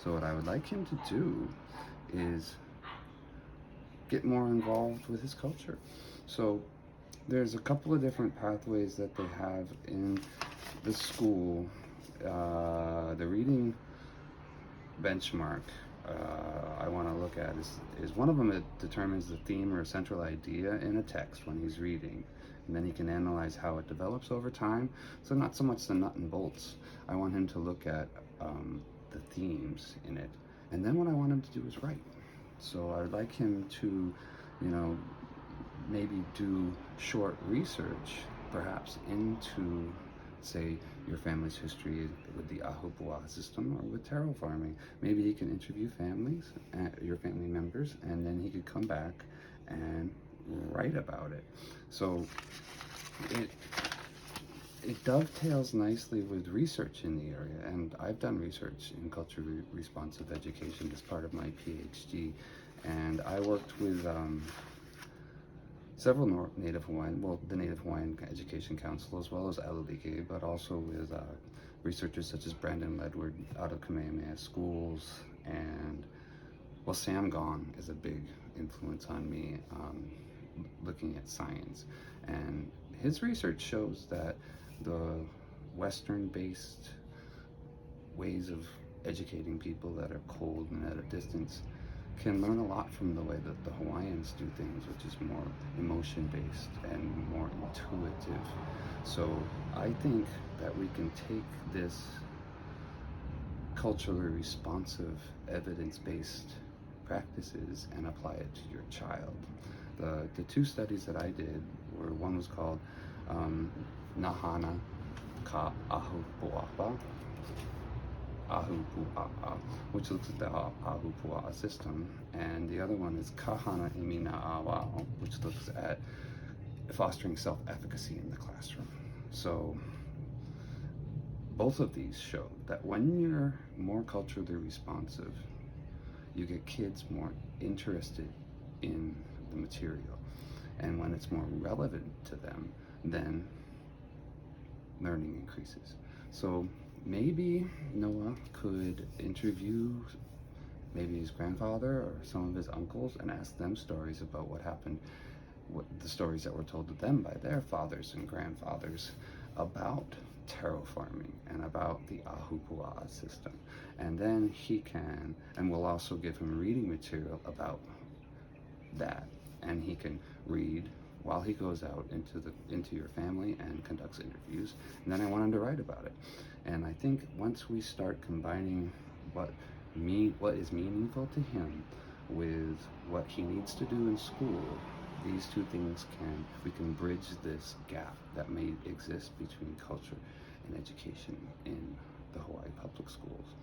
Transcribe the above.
So what I would like him to do is get more involved with his culture. So there's a couple of different pathways that they have in the school. The reading benchmark I want to look at is one of them that determines the theme or central idea in a text when he's reading. And then he can analyze how it develops over time. So not so much the nut and bolts. I want him to look at the themes in it. And then what I want him to do is write. So I'd like him to, maybe do short research, perhaps into, say, your family's history with the Ahupua system or with tarot farming. Maybe he can interview families, your family members, and then he could come back and write about it. So it dovetails nicely with research in the area, and I've done research in culturally responsive education as part of my PhD, and I worked with several Native Hawaiian, the Native Hawaiian Education Council, as well as Alulike, but also with researchers such as Brandon Ledward out of Kamehameha Schools, and Sam Gong is a big influence on me looking at science. And his research shows that the Western-based ways of educating people that are cold and at a distance can learn a lot from the way that the Hawaiians do things, which is more emotion-based and more intuitive. So I think that we can take this culturally responsive, evidence-based practices and apply it to your child. The two studies that I did were, one was called Nahana Ka Ahupua'a, which looks at the Ahupua'a system, and the other one is Kahana Imina'awa, which looks at fostering self-efficacy in the classroom. So both of these show that when you're more culturally responsive, you get kids more interested in the material, and when it's more relevant to them, then learning increases. So maybe Noah could interview maybe his grandfather or some of his uncles and ask them stories about what happened, what the stories that were told to them by their fathers and grandfathers about tarot farming and about the Ahupua'a system. And then he can, and we'll also give him reading material about that, and he can read while he goes out into your family and conducts interviews. And then I want him to write about it. And I think once we start combining what is meaningful to him with what he needs to do in school, these two things we can bridge this gap that may exist between culture and education in the Hawaii public schools.